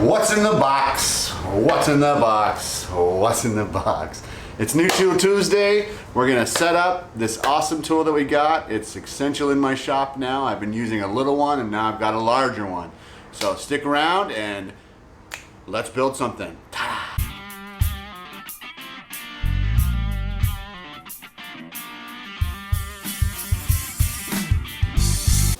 What's in the box? What's in the box? What's in the box? It's New Tool Tuesday. We're gonna set up this awesome tool that we got. It's essential in my shop now. I've been using a little one and now I've got a larger one. So stick around and let's build something.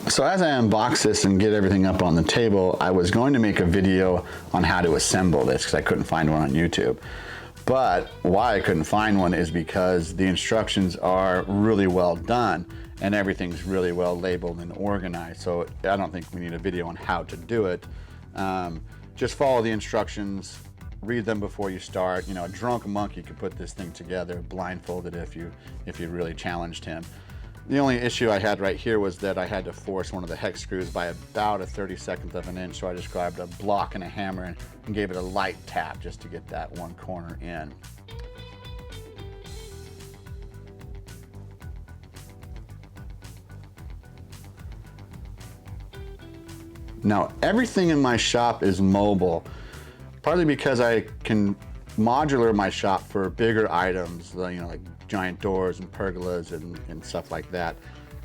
So as I unbox this and get everything up on the table, I was going to make a video on how to assemble this because I couldn't find one on YouTube. But why I couldn't find one is because the instructions are really well done and everything's really well labeled and organized. So I don't think we need a video on how to do it. Just follow the instructions, read them before you start. You know, a drunk monkey could put this thing together blindfolded if you really challenged him. The only issue I had right here was that I had to force one of the hex screws by about a 32nd of an inch, so I just grabbed a block and a hammer and gave it a light tap just to get that one corner in. Now, everything in my shop is mobile, partly because I can modular my shop for bigger items, you know, like giant doors and pergolas and stuff like that.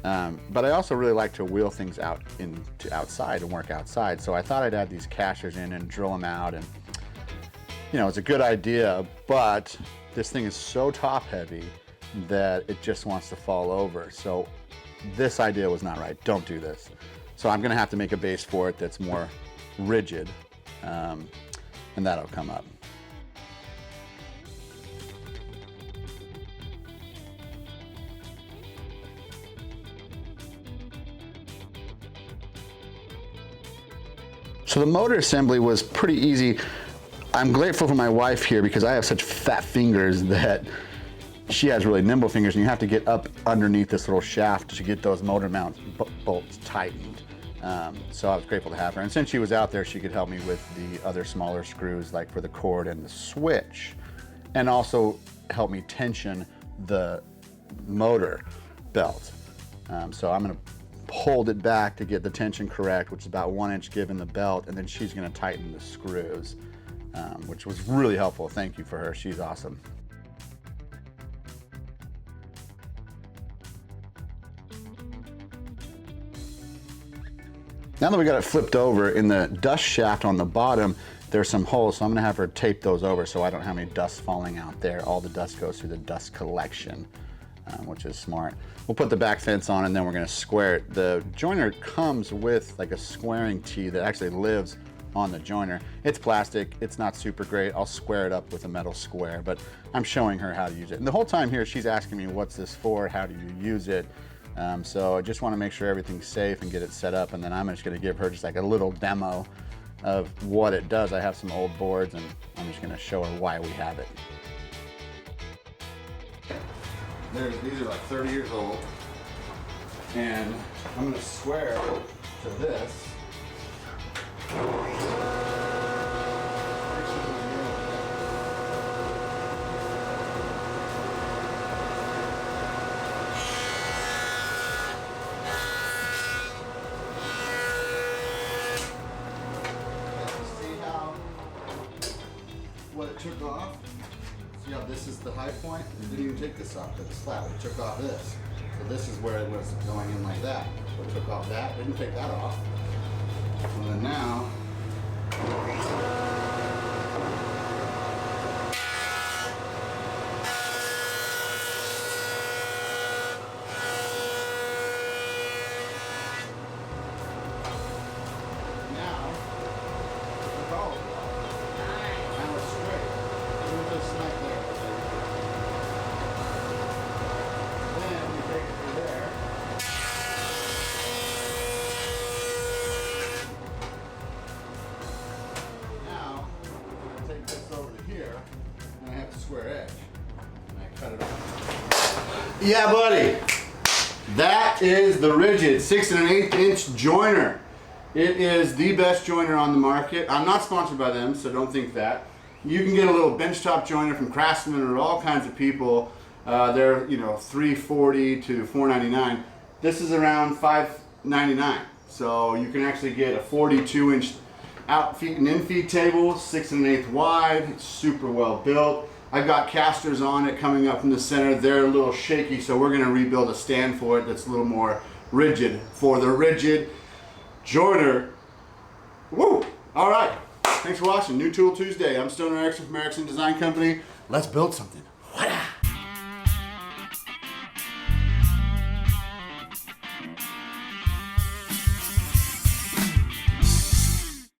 But I also really like to wheel things out into outside and work outside. So I thought I'd add these cashers in and drill them out, and you know, it's a good idea, but this thing is so top heavy that it just wants to fall over. So this idea was not right. Don't do this. So I'm gonna have to make a base for it that's more rigid, and that'll come up. So the motor assembly was pretty easy. I'm grateful for my wife here because I have such fat fingers that she has really nimble fingers, and you have to get up underneath this little shaft to get those motor mount bolts tightened. So I was grateful to have her. And since she was out there, she could help me with the other smaller screws, like for the cord and the switch, and also help me tension the motor belt. So I'm gonna hold it back to get the tension correct, which is about 1 inch give in the belt, and then she's going to tighten the screws, which was really helpful. Thank you for her. She's awesome. Now that we got it flipped over, in the dust shaft on the bottom, there's some holes, so I'm going to have her tape those over so I don't have any dust falling out there. All the dust goes through the dust collection, which is smart. We'll put the back fence on and then we're gonna square it. The joiner comes with like a squaring tee that actually lives on the joiner. It's plastic, it's not super great. I'll square it up with a metal square, but I'm showing her how to use it. And the whole time here, she's asking me, what's this for? How do you use it? So I just wanna make sure everything's safe and get it set up, and then I'm just gonna give her just like a little demo of what it does. I have some old boards and I'm just gonna show her why we have it. These are like 30 years old, and I'm going to square to this. See how what it took off? See how this is the high point? It didn't even take this off because it's flat. It took off this. So this is where it was going in like that. So it took off that, didn't take that off. And then now, yeah, buddy. That is the Ridgid 6 1/8 inch joiner. It is the best joiner on the market. I'm not sponsored by them, so don't think that. You can get a little benchtop joiner from Craftsman or all kinds of people. They're, you know, $340 to $499. This is around $599. So you can actually get a 42 inch out feet and in feed table, 6 1/8 wide. It's super well built. I've got casters on it coming up from the center. They're a little shaky, so we're gonna rebuild a stand for it that's a little more rigid for the Ridgid joiner. Woo! All right, thanks for watching. New Tool Tuesday. I'm Stoner Ericson from Ericson Design Company. Let's build something.